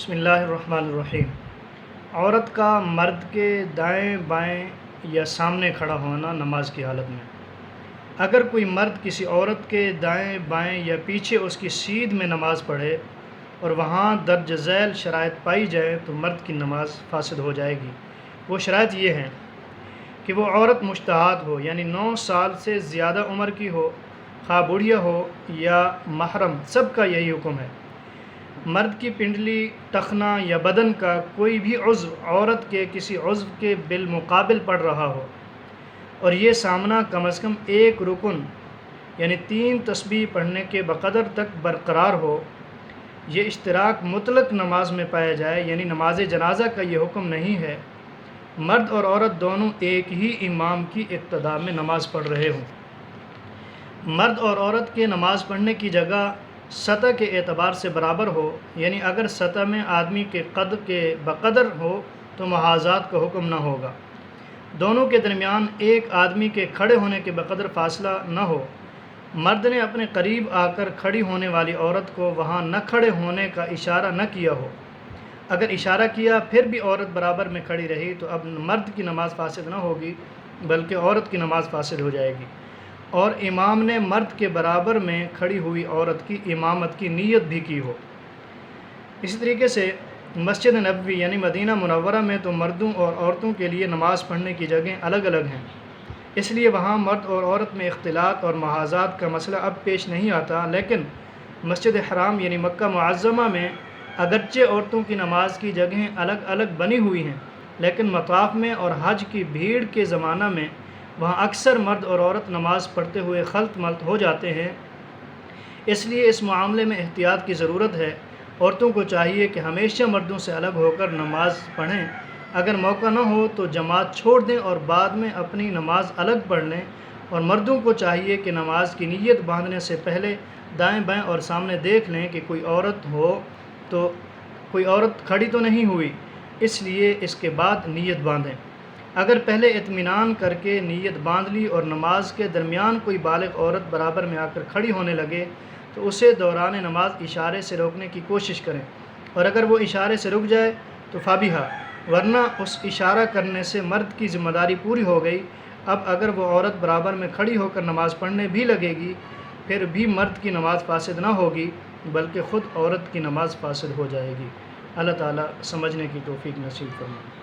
بسم اللہ الرحمن الرحیم۔ عورت کا مرد کے دائیں بائیں یا سامنے کھڑا ہونا نماز کی حالت میں۔ اگر کوئی مرد کسی عورت کے دائیں بائیں یا پیچھے اس کی سیدھ میں نماز پڑھے اور وہاں درج ذیل شرائط پائی جائیں تو مرد کی نماز فاسد ہو جائے گی۔ وہ شرائط یہ ہیں کہ وہ عورت مشتہات ہو، یعنی 9 سال سے زیادہ عمر کی ہو، خواہ بڑھیا ہو یا محرم، سب کا یہی حکم ہے۔ مرد کی پنڈلی، ٹخنا یا بدن کا کوئی بھی عضو عورت کے کسی عضو کے بالمقابل پڑ رہا ہو اور یہ سامنا کم از کم ایک رکن یعنی 3 تسبیح پڑھنے کے بقدر تک برقرار ہو، یہ اشتراک مطلق نماز میں پایا جائے، یعنی نماز جنازہ کا یہ حکم نہیں ہے مرد اور عورت دونوں ایک ہی امام کی اقتداء میں نماز پڑھ رہے ہوں۔ مرد اور عورت کے نماز پڑھنے کی جگہ سطح کے اعتبار سے برابر ہو، یعنی اگر سطح میں آدمی کے قد کے بقدر ہو تو محاذات کا حکم نہ ہوگا۔ دونوں کے درمیان ایک آدمی کے کھڑے ہونے کے بقدر فاصلہ نہ ہو۔ مرد نے اپنے قریب آ کر کھڑی ہونے والی عورت کو وہاں نہ کھڑے ہونے کا اشارہ نہ کیا ہو۔ اگر اشارہ کیا پھر بھی عورت برابر میں کھڑی رہی تو اب مرد کی نماز فاسد نہ ہوگی بلکہ عورت کی نماز فاسد ہو جائے گی، اور امام نے مرد کے برابر میں کھڑی ہوئی عورت کی امامت کی نیت بھی کی ہو۔ اسی طریقے سے مسجد نبوی یعنی مدینہ منورہ میں تو مردوں اور عورتوں کے لیے نماز پڑھنے کی جگہیں الگ الگ ہیں، اس لیے وہاں مرد اور عورت میں اختلاط اور محاذات کا مسئلہ اب پیش نہیں آتا، لیکن مسجد حرام یعنی مکہ معظمہ میں اگرچہ عورتوں کی نماز کی جگہیں الگ الگ بنی ہوئی ہیں، لیکن مطاف میں اور حج کی بھیڑ کے زمانہ میں وہاں اکثر مرد اور عورت نماز پڑھتے ہوئے خلط ملط ہو جاتے ہیں، اس لیے اس معاملے میں احتیاط کی ضرورت ہے۔ عورتوں کو چاہیے کہ ہمیشہ مردوں سے الگ ہو کر نماز پڑھیں، اگر موقع نہ ہو تو جماعت چھوڑ دیں اور بعد میں اپنی نماز الگ پڑھ لیں، اور مردوں کو چاہیے کہ نماز کی نیت باندھنے سے پہلے دائیں بائیں اور سامنے دیکھ لیں کہ کوئی عورت کھڑی تو نہیں ہوئی، اس لیے اس کے بعد نیت باندھیں۔ اگر پہلے اطمینان کر کے نیت باندھ لی اور نماز کے درمیان کوئی بالغ عورت برابر میں آ کر کھڑی ہونے لگے تو اسے دوران نماز اشارے سے روکنے کی کوشش کریں، اور اگر وہ اشارے سے رک جائے تو فابیہا، ورنہ اس اشارہ کرنے سے مرد کی ذمہ داری پوری ہو گئی۔ اب اگر وہ عورت برابر میں کھڑی ہو کر نماز پڑھنے بھی لگے گی پھر بھی مرد کی نماز فاسد نہ ہوگی بلکہ خود عورت کی نماز فاسد ہو جائے گی۔ اللہ تعالیٰ سمجھنے کی توفیق نصیب فرمائے۔